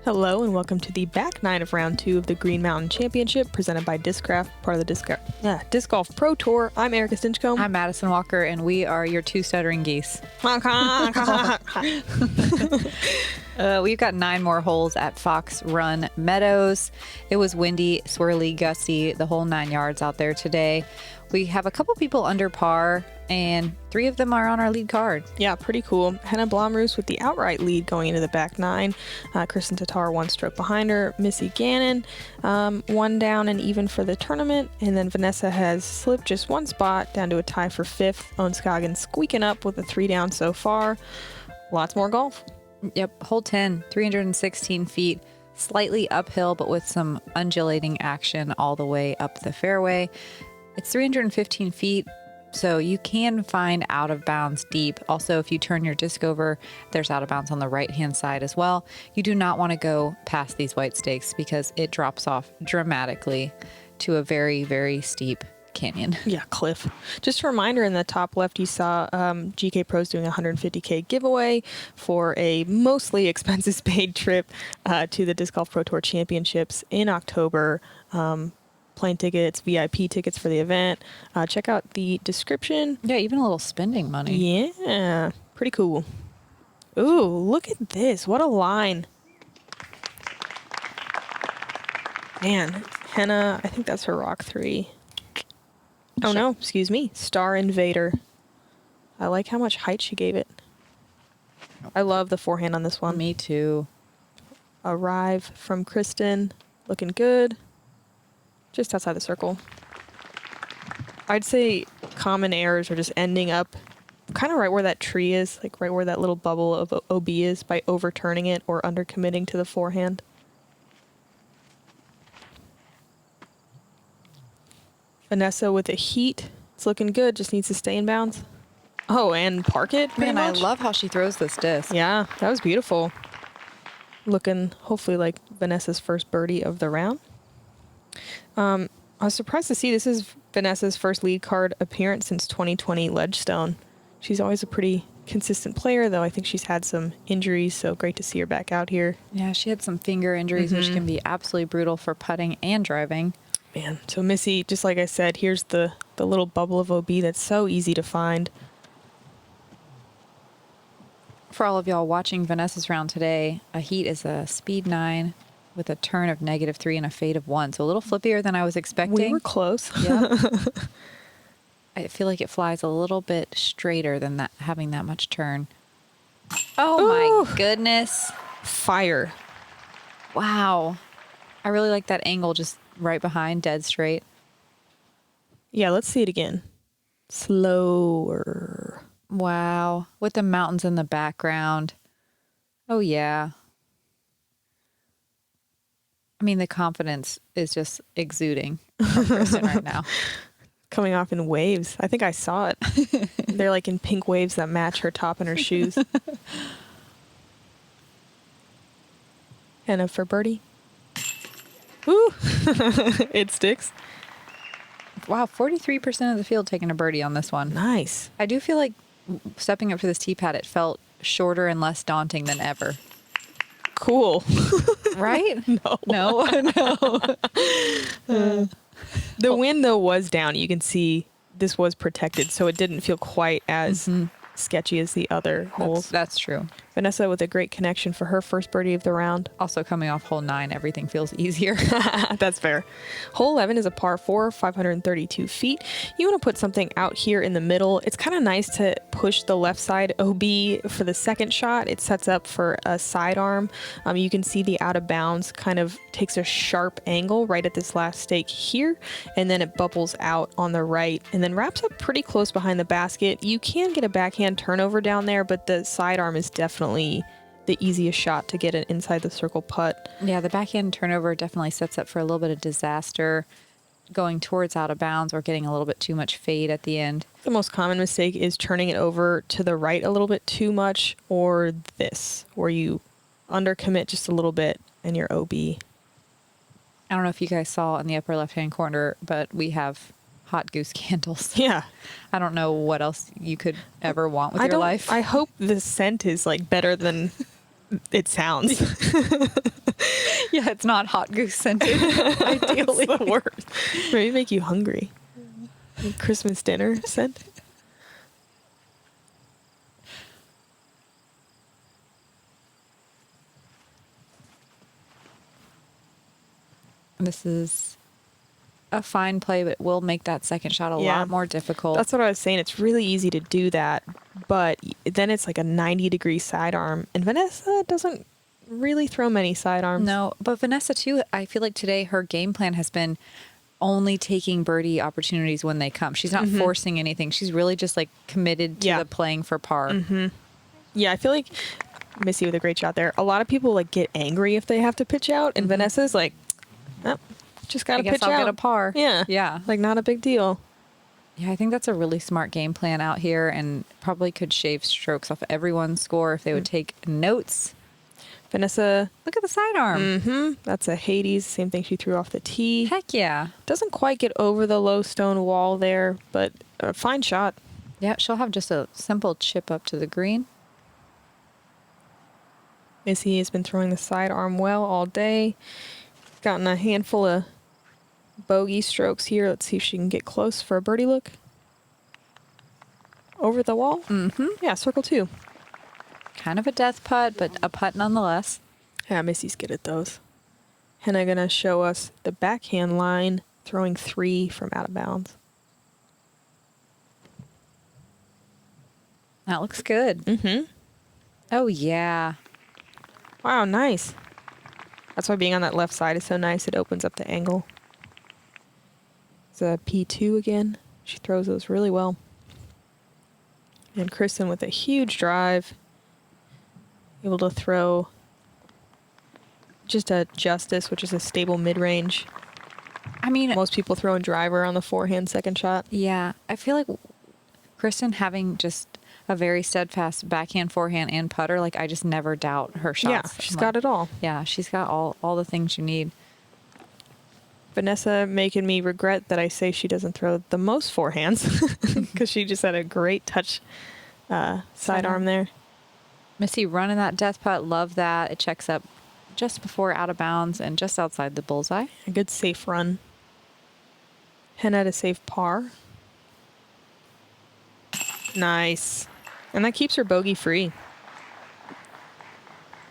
Hello and welcome to the back nine of round 2 of the Green Mountain Championship presented by Discraft, part of the Disc Golf Pro Tour. I'm Erika Stinchcomb. I'm Madison Walker, and we are your two stuttering geese. We've got 9 more holes at Fox Run Meadows. It was windy, swirly, gusty, the whole 9 yards out there today. We have a couple people under par, and 3 of them are on our lead card. Yeah, pretty cool. Henna Blomroos with the outright lead going into the back 9. Kristin Tattar 1 stroke behind her. Missy Gannon 1 down and even for the tournament. And then Vanessa has slipped just 1 spot down to a tie for 5th. Scoggin squeaking up with a 3 down so far. Lots more golf. Yep, hole 10, 316 feet, slightly uphill, but with some undulating action all the way up the fairway. It's 315 feet, so you can find out of bounds deep. Also, if you turn your disc over, there's out of bounds on the right-hand side as well. You do not want to go past these white stakes because it drops off dramatically to a very, very steep canyon. Yeah, cliff. Just a reminder, in the top left, you saw GK Pro's doing a $150K giveaway for a mostly expenses paid trip to the Disc Golf Pro Tour Championships in October. Plane tickets, VIP tickets for the event. Check out the description. Yeah, even a little spending money. Yeah, pretty cool. Ooh, look at this. What a line. Man, Henna, I think that's her Rock 3. Oh no, excuse me. Star Invader. I like how much height she gave it. I love the forehand on this one. Me too. Arrive from Kristin. Looking good. Just outside the circle. I'd say common errors are just ending up kind of right where that tree is, like right where that little bubble of OB is, by overturning it or undercommitting to the forehand. Vanessa with a heat. It's looking good. Just needs to stay in bounds. Oh, and park it. Man, I much. love how she throws this disc. Yeah, that was beautiful. Looking hopefully like Vanessa's first birdie of the round. I was surprised to see this is Vanessa's first lead card appearance since 2020 Ledgestone. She's always a pretty consistent player, though I think she's had some injuries, so great to see her back out here. Yeah, she had some finger injuries, which can be absolutely brutal for putting and driving. Man, so Missy, just like I said, here's the little bubble of OB that's so easy to find. For all of y'all watching Vanessa's round today, a heat is a speed 9 with a turn of -3 and a fade of 1. So a little flippier than I was expecting. We were close. Yep. I feel like it flies a little bit straighter than that, having that much turn. Oh Ooh. my goodness. Fire. Wow. I really like that angle, just right behind, dead straight. Yeah, let's see it again. Slower. Wow. With the mountains in the background. Oh, yeah. I mean, the confidence is just exuding from Kristin right now. Coming off in waves. I think I saw it. They're like in pink waves that match her top and her shoes. Henna for birdie. Woo! It sticks. Wow, 43% of the field taking a birdie on this one. Nice. I do feel like stepping up to this tee pad, it felt shorter and less daunting than ever. Cool. Right? No. No. The wind, though, was down. You can see this was protected, so it didn't feel quite as sketchy as the other holes. That's true. Vanessa with a great connection for her first birdie of the round. Also coming off hole 9, everything feels easier. That's fair. Hole 11 is a par 4, 532 feet. You want to put something out here in the middle. It's kind of nice to push the left side OB for the second shot. It sets up for a sidearm. You can see the out of bounds kind of takes a sharp angle right at this last stake here, and then it bubbles out on the right and then wraps up pretty close behind the basket. You can get a backhand turnover down there, but the sidearm is definitely the easiest shot to get an inside the circle putt. Yeah, the backhand turnover definitely sets up for a little bit of disaster going towards out of bounds or getting a little bit too much fade at the end. The most common mistake is turning it over to the right a little bit too much, or this, where you undercommit just a little bit and you're OB. I don't know if you guys saw in the upper left-hand corner, but we have Hot Goose candles. Yeah. I don't know what else you could ever want with your life. I hope the scent is like better than It sounds. Yeah, it's not hot goose scented. It's Ideally. the worst. Maybe make you hungry. Christmas dinner scent. This is a fine play, but will make that second shot a Yeah. lot more difficult. That's what I was saying. It's really easy to do that, but then it's like a 90-degree sidearm, and Vanessa doesn't really throw many sidearms. No, but Vanessa too, I feel like today her game plan has been only taking birdie opportunities when they come. She's not forcing anything. She's really just like committed to the playing for par. Yeah, I feel like Missy with a great shot there. A lot of people like get angry if they have to pitch out, and Vanessa's like, oh, just got to pitch I'll out. get a par. Yeah. Yeah. Like, not a big deal. Yeah, I think that's a really smart game plan out here and probably could shave strokes off everyone's score if they would take notes. Vanessa, Look at the sidearm. that's a Hades. Same thing she threw off the tee. Heck yeah. Doesn't quite get over the low stone wall there, but a fine shot. Yeah, she'll have just a simple chip up to the green. Missy has been throwing the sidearm well all day. Gotten a handful of bogey strokes here. Let's see if she can get close for a birdie look. Over the wall? Yeah, circle 2. Kind of a death putt, but a putt nonetheless. Yeah, Missy's good at those. Henna gonna show us the backhand line, throwing 3 from out of bounds. That looks good. Oh, yeah. Wow, nice. That's why being on that left side is so nice. It opens up the angle. It's a P2 again. She throws those really well. And Kristin with a huge drive. Able to throw just a Justice, which is a stable mid-range. I mean, Most people throwing driver on the forehand second shot. yeah, I feel like Kristin having just a very steadfast backhand, forehand, and putter, like I just never doubt her shots. Yeah, she's got it all. Yeah, she's got all the things you need. Vanessa making me regret that I say she doesn't throw the most forehands because she just had a great touch sidearm there. Missy running that death putt, love that. It checks up just before out of bounds and just outside the bullseye. A good safe run. Henna to save par. Nice. And that keeps her bogey free.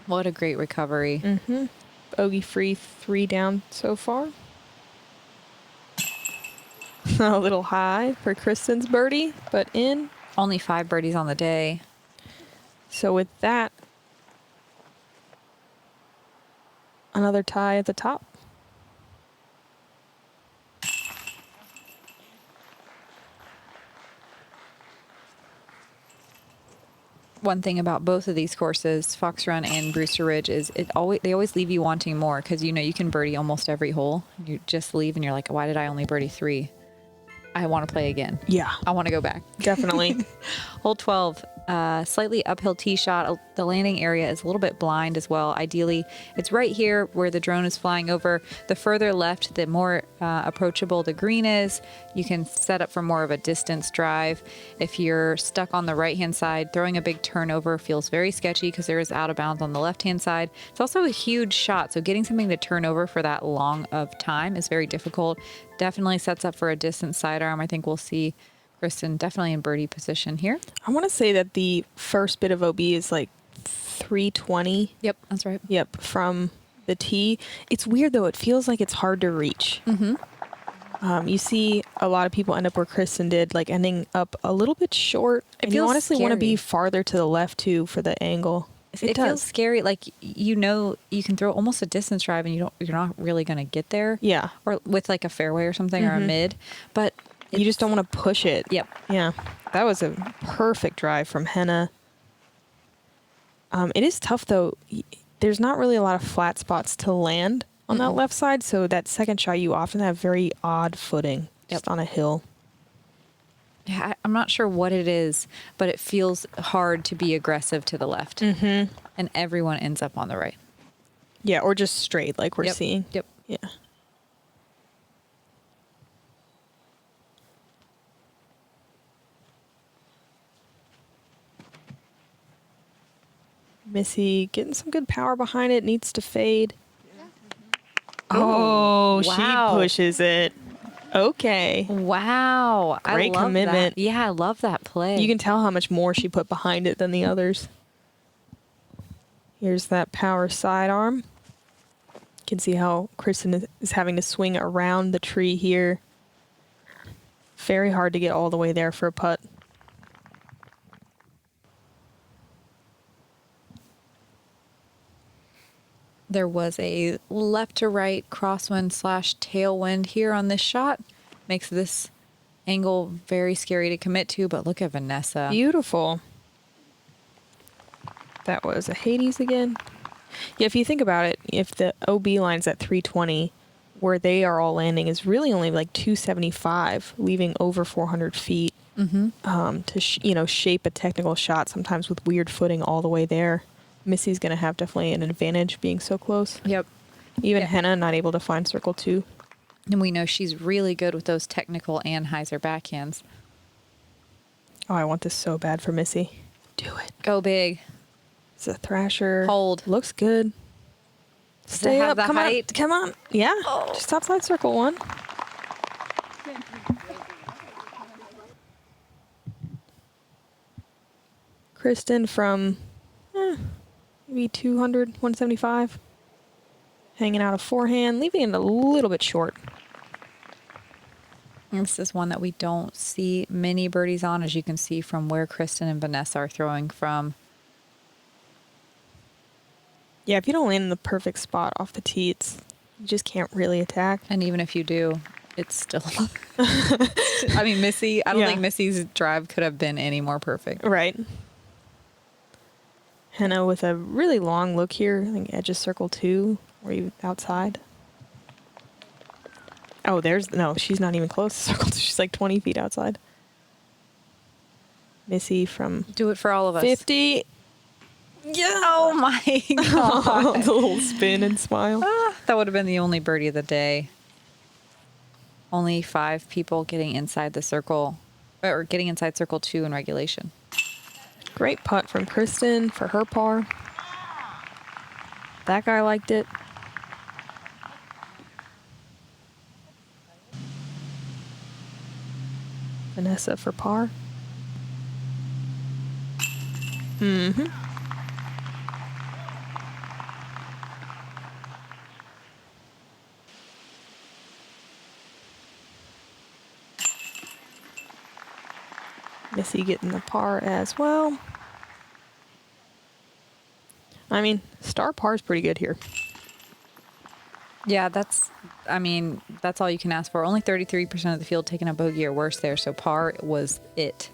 What a great recovery. Bogey free, 3 down so far. A little high for Kristin's birdie, but in. Only 5 birdies on the day. So with that, another tie at the top. One thing about both of these courses, Fox Run and Brewster Ridge, is they always leave you wanting more because you know you can birdie almost every hole. You just leave and you're like, why did I only birdie 3? I want to play again. Yeah, I want to go back. definitely. Hole 12, slightly uphill tee shot. The landing area is a little bit blind as well. Ideally, it's right here where the drone is flying over. The further left, the more approachable the green is. You can set up for more of a distance drive. If you're stuck on the right-hand side, throwing a big turnover feels very sketchy because there is out of bounds on the left-hand side. It's also a huge shot, so getting something to turn over for that long of time is very difficult. Definitely sets up for a distance sidearm. I think we'll see Kristin definitely in birdie position here. I want to say that the first bit of OB is like 320. Yep, that's right. Yep, from the tee. It's weird though. It feels like it's hard to reach. You see a lot of people end up where Kristin did, like ending up a little bit short. And you feels honestly want to be scary. farther to the left too for the angle. It feels scary. Like, you know, you can throw almost a distance drive and you're not really going to get there. Yeah. Or with like a fairway or something or a mid, but You just don't want to push it. Yep. Yeah. That was a perfect drive from Henna. It is tough though. There's not really a lot of flat spots to land on that left side, so that second shot you often have very odd footing just on a hill. Yeah, I'm not sure what it is, but it feels hard to be aggressive to the left. And everyone ends up on the right. Yeah, or just straight like we're seeing. Yep. Yeah. Missy getting some good power behind it. Needs to fade. Oh, wow. she pushes it. Okay. Wow. Great I love commitment. That. Yeah, I love that play. You can tell how much more she put behind it than the others. Here's that power sidearm. You can see how Kristin is having to swing around the tree here. Very hard to get all the way there for a putt. There was a left to right crosswind / tailwind here on this shot. Makes this angle very scary to commit to, but look at Vanessa. Beautiful. That was a Hades again. Yeah, if you think about it, if the OB line's at 320, where they are all landing is really only like 275, leaving over 400 feet to shape a technical shot, sometimes with weird footing all the way there. Missy's going to have definitely an advantage being so close. Yep. Even Henna not able to find circle 2. And we know she's really good with those technical Anheuser backhands. Oh, I want this so bad for Missy. Do it. Go big. It's a thrasher. Hold. Looks good. Stay have up. the Come height? on. Come on. Yeah. Just outside circle 1. Kristin from maybe 200, 175. Hanging out a forehand, leaving it a little bit short. This is one that we don't see many birdies on, as you can see from where Kristin and Vanessa are throwing from. Yeah, if you don't land in the perfect spot off the tee, you just can't really attack. And even if you do, it's still... I mean, Missy, I don't think Missy's drive could have been any more perfect. Right. Henna with a really long look here. I think edge of circle 2, or even outside. Oh, no, she's not even close to circle 2. She's like 20 feet outside. Missy from Do it for all of us. 50. Yeah. Oh my God. The little spin and smile. That would have been the only birdie of the day. Only 5 people getting inside the circle, or getting inside circle 2 in regulation. Great putt from Kristin for her par. That guy liked it. Vanessa for par. Missy getting the par as well. I mean, star par is pretty good here. Yeah, that's all you can ask for. Only 33% of the field taking a bogey or worse there, so par was it.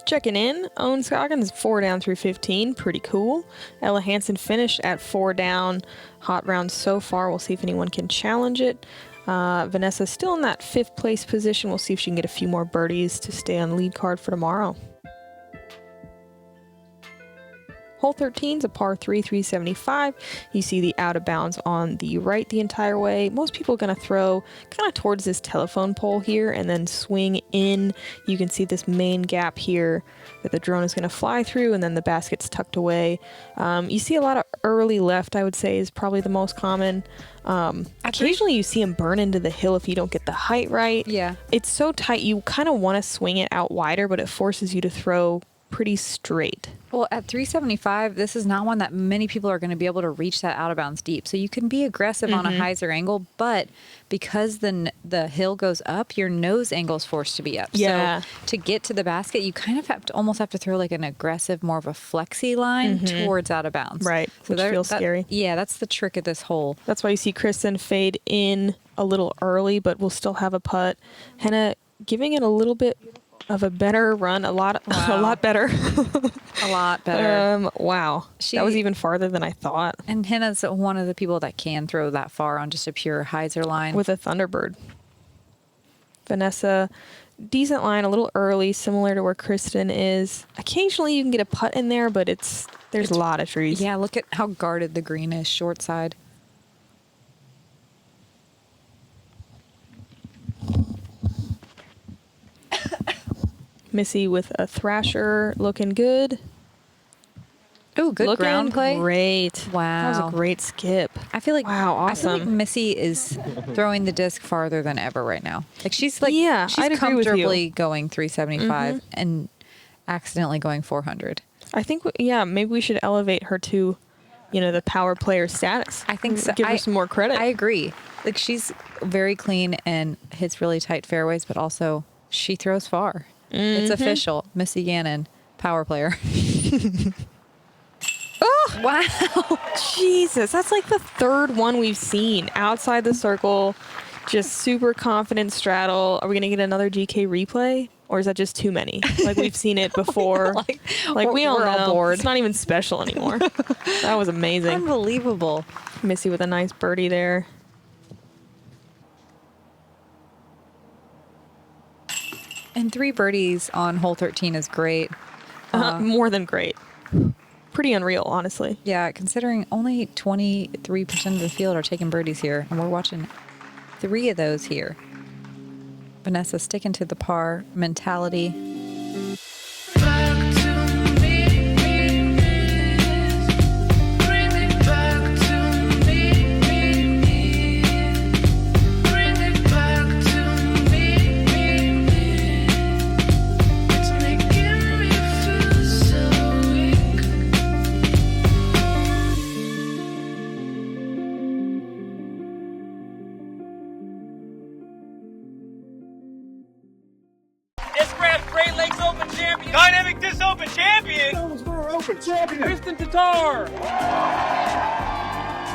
Checking in, Owen Scoggins 4 down through 15, pretty cool. Ella Hansen finished at 4 down. Hot round so far. We'll see if anyone can challenge it. Vanessa still in that 5th place position. We'll see if she can get a few more birdies to stay on lead card for tomorrow. Hole 13 is a par 3, 375. You see the out of bounds on the right the entire way. Most people are going to throw kind of towards this telephone pole here and then swing in. You can see this main gap here that the drone is going to fly through, and then the basket's tucked away. You see a lot of early left, I would say, is probably the most common. Occasionally you see them burn into the hill if you don't get the height right. Yeah. It's so tight, you kind of want to swing it out wider, but it forces you to throw pretty straight. Well, at 375, this is not one that many people are going to be able to reach that out of bounds deep. So you can be aggressive on a hyzer angle, but because the hill goes up, your nose angle is forced to be up. Yeah. So to get to the basket, you kind of almost have to throw like an aggressive, more of a flexi line towards out of bounds. Right, So which feels scary. Yeah, that's the trick of this hole. That's why you see Kristin fade in a little early, but we'll still have a putt. Henna giving it a little bit of a better run, a lot better. A lot better. Wow. That was even farther than I thought. And Henna's one of the people that can throw that far on just a pure hyzer line. With a Thunderbird. Vanessa, decent line, a little early, similar to where Kristin is. Occasionally you can get a putt in there, but there's a lot of trees. Yeah, look at how guarded the green is, short side. Missy with a thrasher looking good. Oh, good Looking ground play. great. Wow. That was a great skip. I feel like wow, I feel like awesome. Missy is throwing the disc farther than ever right now. Like she's Yeah, she's I'd agree with you. comfortably going 375 and accidentally going 400. I think, maybe we should elevate her to, the power player status. I think so. Give her some more credit. I agree. Like she's very clean and hits really tight fairways, but also she throws far. It's official. Missy Gannon, power player. Oh, wow. Jesus, that's like the third one we've seen outside the circle. Just super confident straddle. Are we going to get another GK replay? Or is that just too many? Like we've seen it before. like we all we're all know. bored. It's not even special anymore. That was amazing. Unbelievable. Missy with a nice birdie there. And 3 birdies on hole 13 is great. More than great. Pretty unreal, honestly. Yeah, considering only 23% of the field are taking birdies here, and we're watching 3 of those here. Vanessa sticking to the par mentality. Discraft Great Lakes Open Champion. Dynamic Disc Open Champion. Open Champion. Kristin Tattar.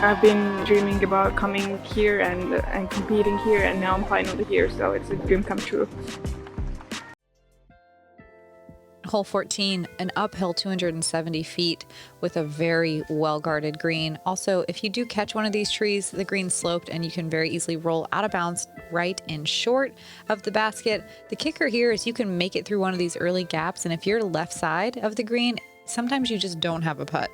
I've been dreaming about coming here and competing here, and now I'm finally here, so it's a dream come true. Hole 14, an uphill 270 feet with a very well-guarded green. Also, if you do catch one of these trees, the green's sloped and you can very easily roll out of bounds right and short of the basket. The kicker here is you can make it through one of these early gaps, and if you're left side of the green, sometimes you just don't have a putt.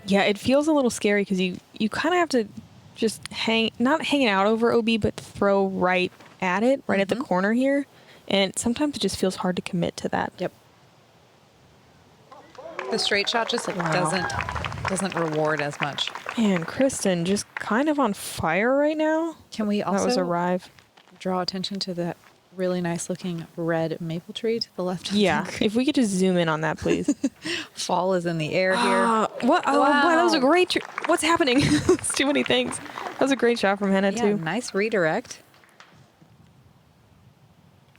Yeah, it feels a little scary because you kind of have to just not hang it out over OB, but throw right at it, right at the corner here. And sometimes it just feels hard to commit to that. Yep. The straight shot just doesn't reward as much. Man, Kristin just kind of on fire right now. Can we also That was arrive. draw attention to that really nice looking red maple tree to the left of Yeah, the if we could just zoom in on that, please. fall is in the air here. What? Oh, wow, that was a Wow. great. What's happening? It's too many things. That was a great shot from Henna Yeah, too. nice redirect.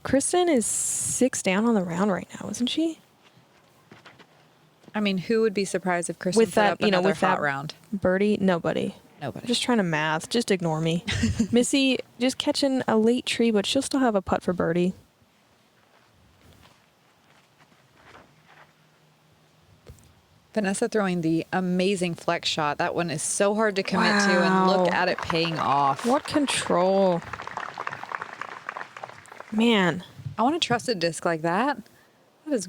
Kristin is 6 down on the round right now, isn't she? I mean, who would be surprised if Kristin With put that, up another with hot that round? birdie, nobody. Nobody. I'm just trying to math. Just ignore me. Missy just catching a late tree, but she'll still have a putt for birdie. Vanessa throwing the amazing flex shot. That one is so hard to commit to, and look Wow. at it paying off. What control. Man. I want to trust a disc like that. That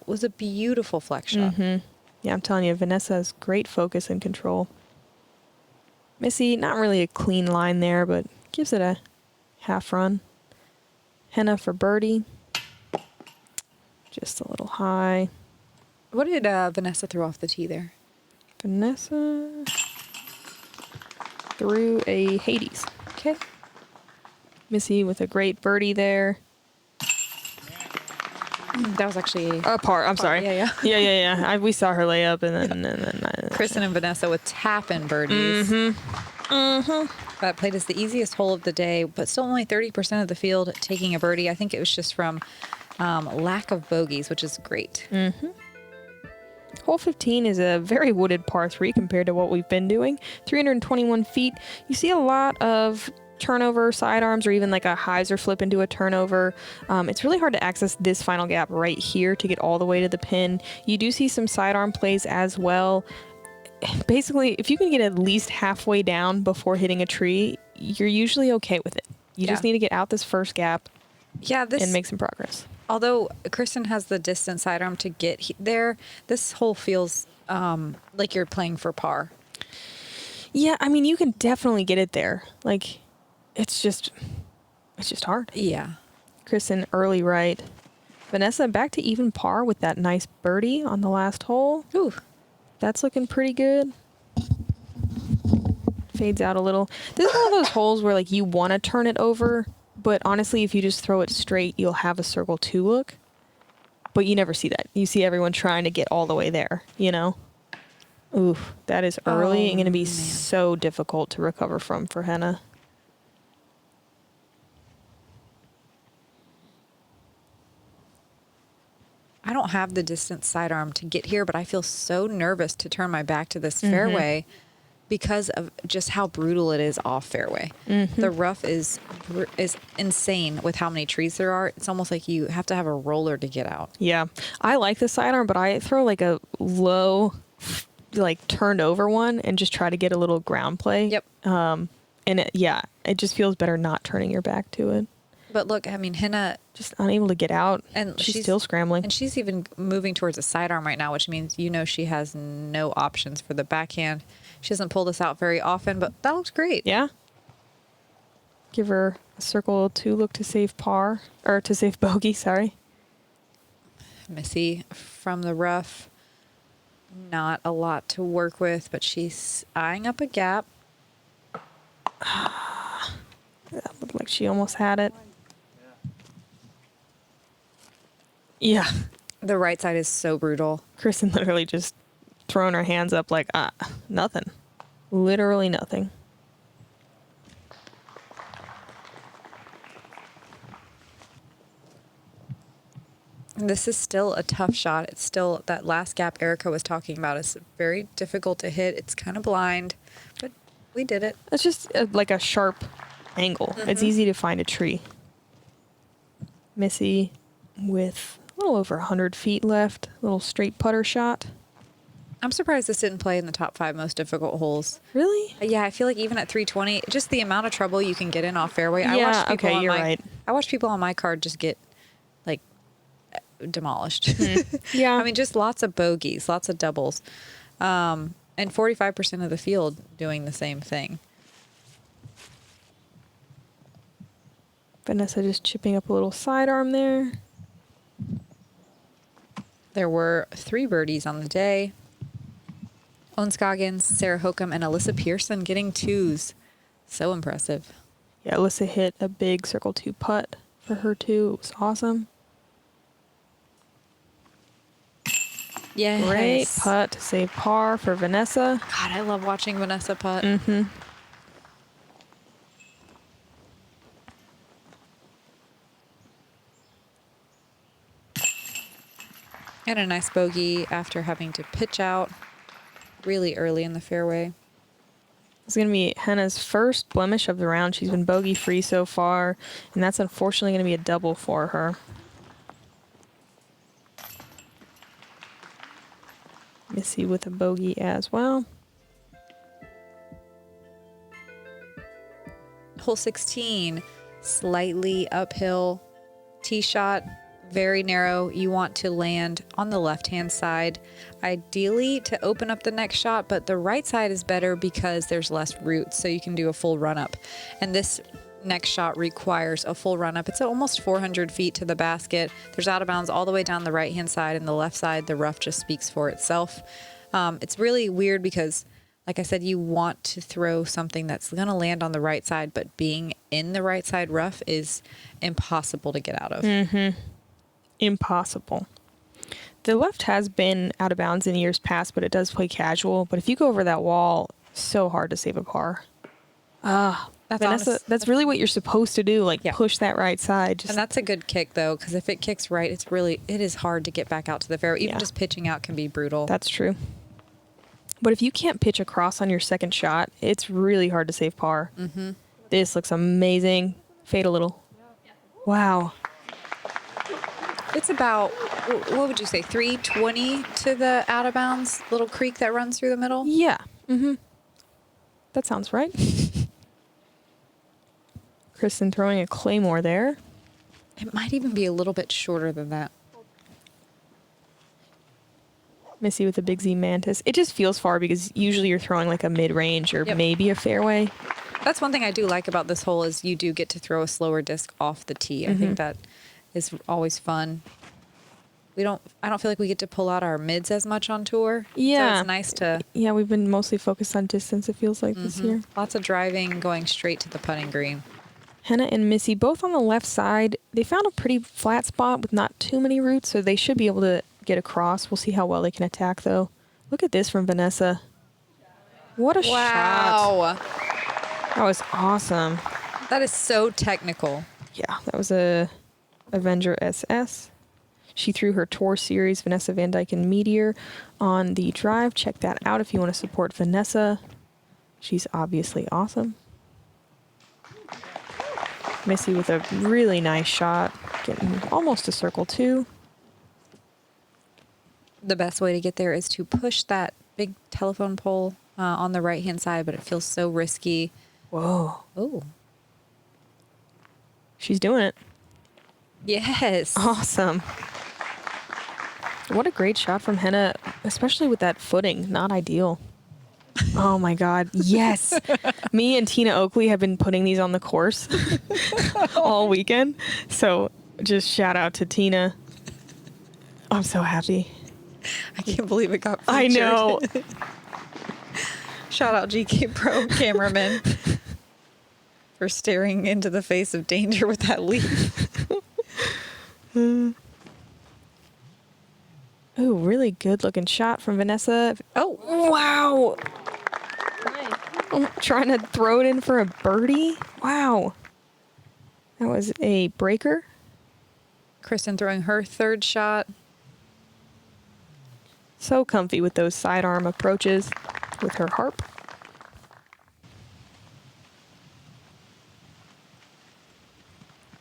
was a beautiful flex shot. Yeah, I'm telling you, Vanessa has great focus and control. Missy, not really a clean line there, but gives it a half run. Henna for birdie. Just a little high. What did Vanessa throw off the tee there? Vanessa threw a Hades. Okay. Missy with a great birdie there. That was actually A par. I'm sorry. Yeah. Yeah. We saw her lay up, and then Kristin and Vanessa with tapping birdies. That played as the easiest hole of the day, but still only 30% of the field taking a birdie. I think it was just from lack of bogeys, which is great. Hole 15 is a very wooded par 3 compared to what we've been doing. 321 feet. You see a lot of turnover sidearms, or even like a hyzer flip into a turnover. It's really hard to access this final gap right here to get all the way to the pin. You do see some sidearm plays as well. Basically, if you can get at least halfway down before hitting a tree, you're usually okay with it. You just need to get out this first gap and make some progress. Although Kristin has the distant sidearm to get there, this hole feels like you're playing for par. Yeah, I mean, you can definitely get it there. Like, it's just hard. Yeah. Kristin early right. Vanessa back to even par with that nice birdie on the last hole. Ooh. That's looking pretty good. Fades out a little. This is one of those holes where like you want to turn it over, but honestly, if you just throw it straight, you'll have a circle 2 look. But you never see that. You see everyone trying to get all the way there, you know? Ooh, that is early and going to be so difficult to recover from for Henna. I don't have the distance sidearm to get here, but I feel so nervous to turn my back to this fairway because of just how brutal it is off fairway. The rough is insane with how many trees there are. It's almost like you have to have a roller to get out. Yeah. I like the sidearm, but I throw like a low, like turned over one and just try to get a little ground play. Yep. And it just feels better not turning your back to it. But look, I mean, Henna just unable to get out, and she's still scrambling. And she's even moving towards a sidearm right now, which means she has no options for the backhand. She doesn't pull this out very often, but that looks great. Yeah. Give her a circle 2 look to save par, or to save bogey, sorry. Missy from the rough, not a lot to work with, but she's eyeing up a gap. That looked like she almost had it. Yeah. The right side is so brutal. Kristin literally just throwing her hands up like, nothing. Literally nothing. And this is still a tough shot. It's still, that last gap Erika was talking about is very difficult to hit. It's kind of blind, but we did it. It's just like a sharp angle. It's easy to find a tree. Missy with a little over 100 feet left. Little straight putter shot. I'm surprised this didn't play in the top 5 most difficult holes. Really? Yeah, I feel like even at 320, just the amount of trouble you can get in off fairway. Yeah, okay, you're right. I watched people on my card just get like demolished. Yeah. I mean, just lots of bogeys, lots of doubles. And 45% of the field doing the same thing. Vanessa just chipping up a little sidearm there. There were 3 birdies on the day. Owen Scoggins, Sarah Hokum, and Alyssa Pearson getting 2s. So impressive. Yeah, Alyssa hit a big circle 2 putt for her too. It was awesome. Yeah. Great putt to save par for Vanessa. God, I love watching Vanessa putt. Mm-hmm. And a nice bogey after having to pitch out really early in the fairway. It's going to be Henna's first blemish of the round. She's been bogey-free so far, and that's unfortunately going to be a double for her. Missy with a bogey as well. Hole 16, slightly uphill tee shot, very narrow. You want to land on the left-hand side, ideally to open up the next shot, but the right side is better because there's less roots, so you can do a full run-up. And this next shot requires a full run-up. It's almost 400 feet to the basket. There's out of bounds all the way down the right-hand side, and the left side, the rough just speaks for itself. It's really weird because, like I said, you want to throw something that's going to land on the right side, but being in the right side rough is impossible to get out of. Mm-hmm. Impossible. The left has been out of bounds in years past, but it does play casual. But if you go over that wall, so hard to save a par. Vanessa, that's really what you're supposed to do, like push that right side. And that's a good kick, though, because if it kicks right, it is hard to get back out to the fairway. Even just pitching out can be brutal. That's true. But if you can't pitch across on your second shot, it's really hard to save par. Mm-hmm. This looks amazing. Fade a little. Wow. It's about, what would you say, 320 to the out of bounds little creek that runs through the middle? Yeah. Mm-hmm. That sounds right. Kristin throwing a claymore there. It might even be a little bit shorter than that. Missy with the Big Z Mantis. It just feels far because usually you're throwing like a mid-range or maybe a fairway. That's one thing I do like about this hole is you do get to throw a slower disc off the tee. I think that is always fun. I don't feel like we get to pull out our mids as much on tour. Yeah. So it's nice to. Yeah, we've been mostly focused on distance, it feels like this year. Lots of driving, going straight to the putting green. Henna and Missy both on the left side. They found a pretty flat spot with not too many roots, so they should be able to get across. We'll see how well they can attack, though. Look at this from Vanessa. What a shot. That was awesome. That is so technical. Yeah, that was a Avenger SS. She threw her Tour Series Vanessa Van Dyken Meteor on the drive. Check that out if you want to support Vanessa. She's obviously awesome. Missy with a really nice shot, getting almost a circle two. The best way to get there is to push that big telephone pole on the right-hand side, but it feels so risky. Whoa. Oh. She's doing it. Yes. Awesome. What a great shot from Henna, especially with that footing. Not ideal. Oh my God. Yes. Me and Tina Oakley have been putting these on the course all weekend. So just shout out to Tina. I'm so happy. I can't believe it got featured. I know. Shout out GK Pro cameraman for staring into the face of danger with that lead. Ooh, really good looking shot from Vanessa. Oh, Wow. I'm trying to throw it in for a birdie. Wow. That was a breaker. Kristin throwing her third shot. So comfy with those sidearm approaches with her harp.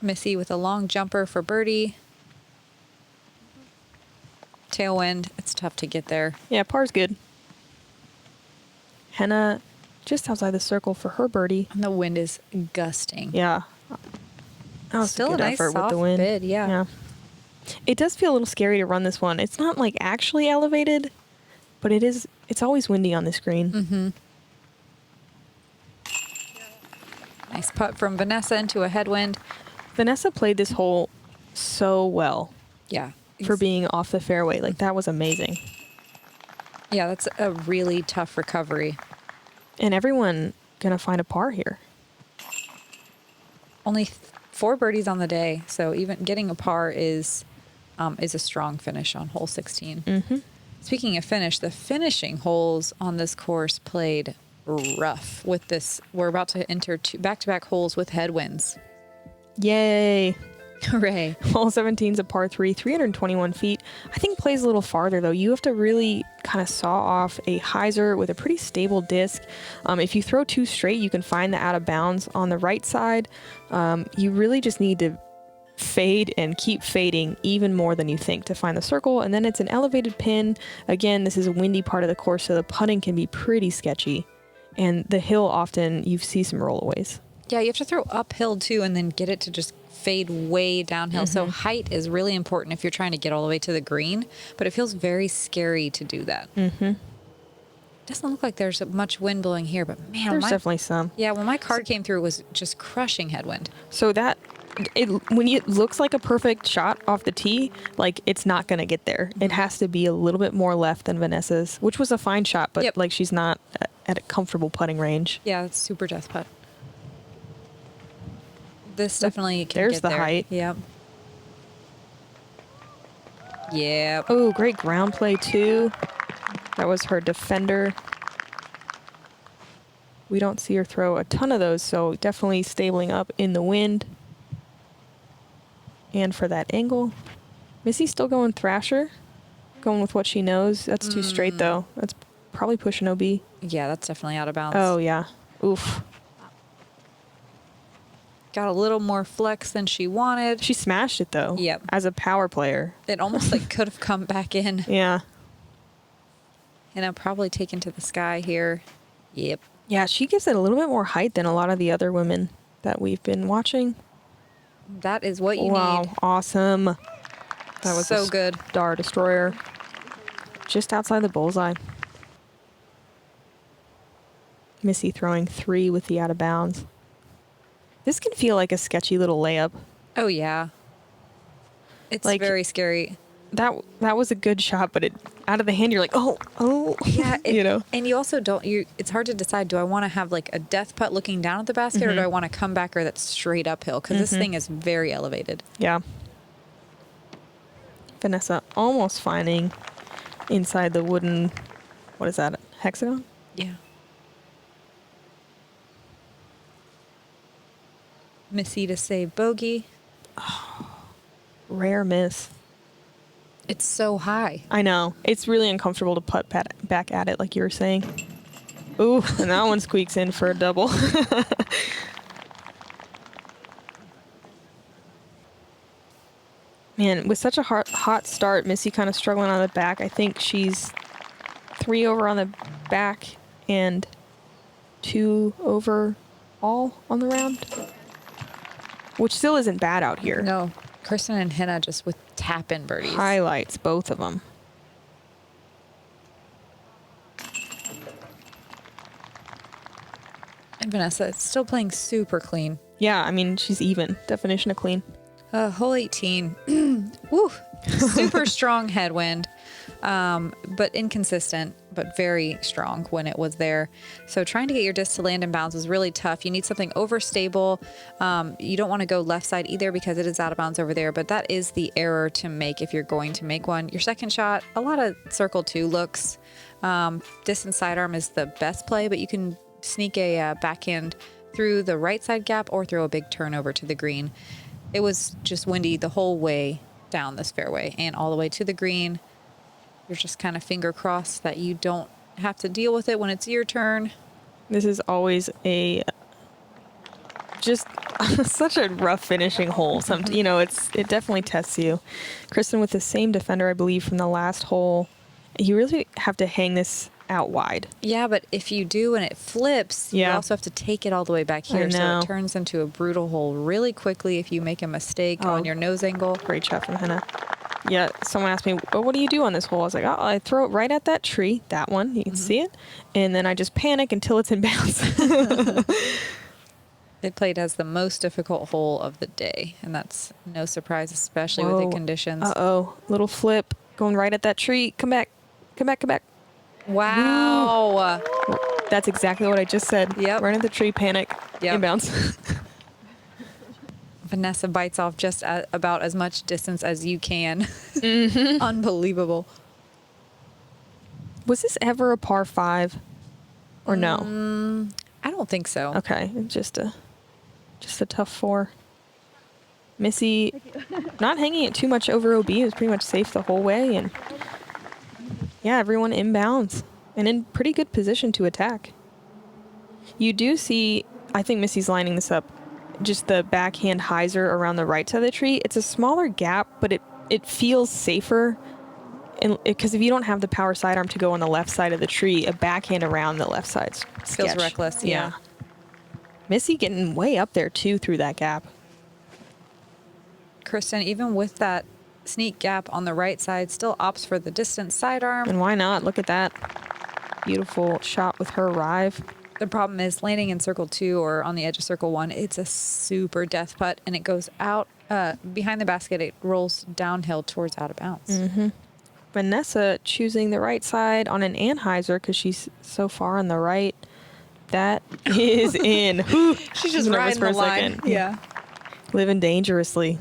Missy with a long jumper for birdie. Tailwind. It's tough to get there. Yeah, par's good. Henna just outside the circle for her birdie. And the wind is gusting. Yeah. That was Still a a good nice effort with soft the wind. bid, yeah. It does feel a little scary to run this one. It's not like actually elevated, but it's always windy on this green. Mm-hmm. Nice putt from Vanessa into a headwind. Vanessa played this hole so well Yeah. for being off the fairway. Like, that was amazing. Yeah, that's a really tough recovery. And everyone gonna find a par here. Only 4 birdies on the day, so even getting a par is a strong finish on hole 16. Mm-hmm. Speaking of finish, the finishing holes on this course played rough with this. We're about to enter 2 back-to-back holes with headwinds. Yay. Hooray. Hole 17's a par 3, 321 feet. I think plays a little farther, though. You have to really kind of saw off a hyzer with a pretty stable disc. If you throw 2 straight, you can find the out of bounds on the right side. You really just need to fade and keep fading even more than you think to find the circle. And then it's an elevated pin. Again, this is a windy part of the course, so the putting can be pretty sketchy. And the hill, often you see some rollaways. Yeah, you have to throw uphill too and then get it to just fade way downhill. So height is really important if you're trying to get all the way to the green, but it feels very scary to do that. Mm-hmm. Doesn't look like there's much wind blowing here, but man, There's definitely some. Yeah, when my card came through, it was just crushing headwind. So that when it looks like a perfect shot off the tee, like, it's not going to get there. It has to be a little bit more left than Vanessa's, which was a fine shot, but like, she's not at a comfortable putting range. Yeah, it's super death putt. This definitely can There's get the there. height. Yep. Yep. Oh, great ground play too. That was her defender. We don't see her throw a ton of those, so definitely stabling up in the wind. And for that angle, Missy's still going Thrasher, going with what she knows. That's too straight though. That's probably pushing OB. Yeah, that's definitely out of bounds. Oh yeah. Oof. Got a little more flex than she wanted. She smashed it though. Yep. As a power player. It almost like could have come back in. Yeah. And I'm probably taken to the sky here. Yep. Yeah, she gives it a little bit more height than a lot of the other women that we've been watching. That is what you Wow, need. awesome. That was so a good. Star Destroyer. Just outside the bullseye. Missy throwing 3 with the out of bounds. This can feel like a sketchy little layup. Oh, yeah. It's Like- very scary. that was a good shot, but out of the hand, you're like, oh, Yeah, you know. And you also don't. It's hard to decide. Do I want to have like a death putt looking down at the basket, or do I want a comebacker that's straight uphill? Because this thing is very elevated. Yeah. Vanessa almost finding inside the wooden, what is that, hexagon? Yeah. Missy to save bogey. Rare miss. It's so high. I know. It's really uncomfortable to putt back at it, like you were saying. Ooh, and that one squeaks in for a double. Man, with such a hot start, Missy kind of struggling on the back. I think she's 3 over on the back and 2 over all on the round, which still isn't bad out here. No. Kristin and Henna just with tap-in birdies. Highlights, both of them. And Vanessa is still playing super clean. Yeah, I mean, she's even. Definition of clean. Hole 18. Woo. Super strong headwind, but inconsistent, but very strong when it was there. So trying to get your disc to land in bounds is really tough. You need something overstable. You don't want to go left side either because it is out of bounds over there, but that is the error to make if you're going to make one. Your second shot, a lot of circle 2 looks. Distance sidearm is the best play, but you can sneak a backhand through the right side gap or throw a big turn over to the green. It was just windy the whole way down this fairway and all the way to the green. You're just kind of finger crossed that you don't have to deal with it when it's your turn. This is always just such a rough finishing hole. You know, it definitely tests you. Kristin with the same defender, I believe, from the last hole. You really have to hang this out wide. Yeah, but if you do and it flips, you also have to take it all the way back here. So it turns into a brutal hole really quickly if you make a mistake on your nose angle. Great shot from Henna. Yeah, someone asked me, well, what do you do on this hole? I was like, oh, I throw it right at that tree, that one, you can see it, and then I just panic until it's in bounds. They played as the most difficult hole of the day, and that's no surprise, especially with the conditions. Uh-oh, little flip, going right at that tree. Come back, come back, come back. Wow. Ooh. That's exactly what I just said. Yep. Right at the tree, panic, inbounds. Vanessa bites off just about as much distance as you can. Unbelievable. Was this ever a par 5 or no? I don't think so. Okay, just a tough 4. Missy not hanging it too much over OB. It was pretty much safe the whole way, and yeah, everyone inbounds and in pretty good position to attack. You do see, I think Missy's lining this up, just the backhand hyzer around the right side of the tree. It's a smaller gap, but it feels safer. Because if you don't have the power sidearm to go on the left side of the tree, a backhand around the left side's feels reckless. Yeah. Missy getting way up there too through that gap. Kristin, even with that sneak gap on the right side, still opts for the distance sidearm. And why not? Look at that beautiful shot with her arrive. The problem is landing in circle 2 or on the edge of circle 1. It's a super death putt, and it goes out behind the basket. It rolls downhill towards out of bounds. Vanessa choosing the right side on an Anheuser because she's so far on the right. That is in. She's just nervous riding for the a line. second. Yeah. Living dangerously.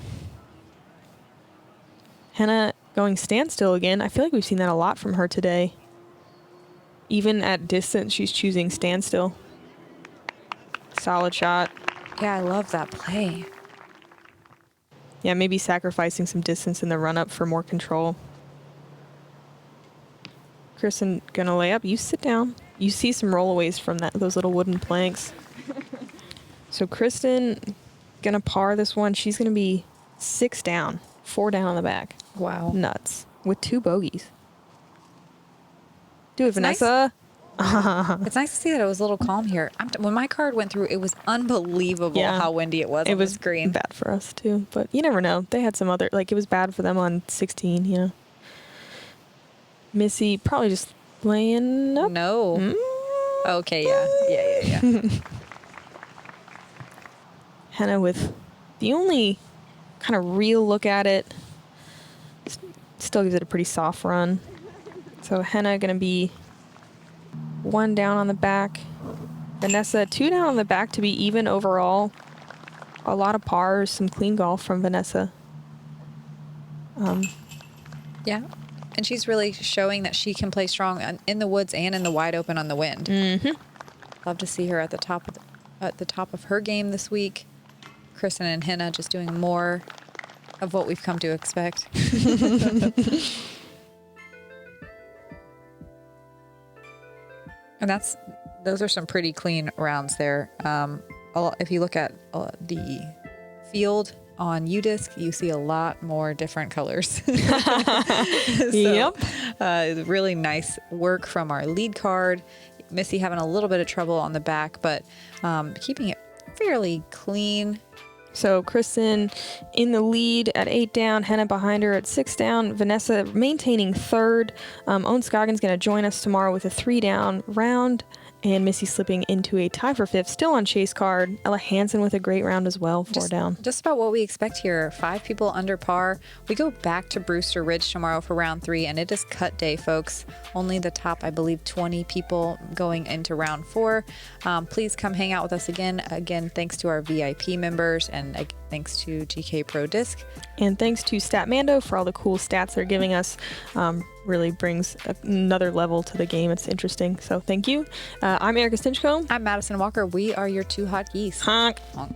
Henna going standstill again. I feel like we've seen that a lot from her today. Even at distance, she's choosing standstill. Solid shot. Yeah, I love that play. Yeah, maybe sacrificing some distance in the run-up for more control. Kristin gonna lay up. You sit down. You see some rollaways from those little wooden planks. So Kristin gonna par this one. She's gonna be 6 down, 4 down on the back. Wow. Nuts. With 2 bogeys. Do it, It's Vanessa. It's nice to see that it was a little calm here. When my card went through, it was unbelievable how windy it was on the screen. It was bad for us too, but you never know. They had some other, like it was bad for them on 16, you know. Missy probably just laying up. No. Okay, yeah. Henna with the only kind of real look at it. Still gives it a pretty soft run. So Henna going to be 1 down on the back. Vanessa 2 down on the back to be even overall. A lot of pars, some clean golf from Vanessa. Yeah. And she's really showing that she can play strong in the woods and in the wide open on the wind. Mm-hmm. Love to see her at the top of her game this week. Kristin and Henna just doing more of what we've come to expect. And those are some pretty clean rounds there. If you look at the field on UDisc, you see a lot more different colors. Yep. Really nice work from our lead card. Missy having a little bit of trouble on the back, but keeping it fairly clean. So Kristin in the lead at 8 down, Henna behind her at 6 down, Vanessa maintaining third. Owen Scoggins going to join us tomorrow with a 3 down round, and Missy slipping into a tie for 5th, still on chase card. Ella Hansen with a great round as well, 4 down. Just about what we expect here. 5 people under par. We go back to Brewster Ridge tomorrow for round 3, and it is cut day, folks. Only the top, I believe, 20 people going into round 4. Please come hang out with us again. Again, thanks to our VIP members, and thanks to GK Pro Disc. And thanks to Statmando for all the cool stats they're giving us. Really brings another level to the game. It's interesting. So thank you. I'm Erika Stinchcomb. I'm Madison Walker. We are your 2 hot geese. Honk. Honk.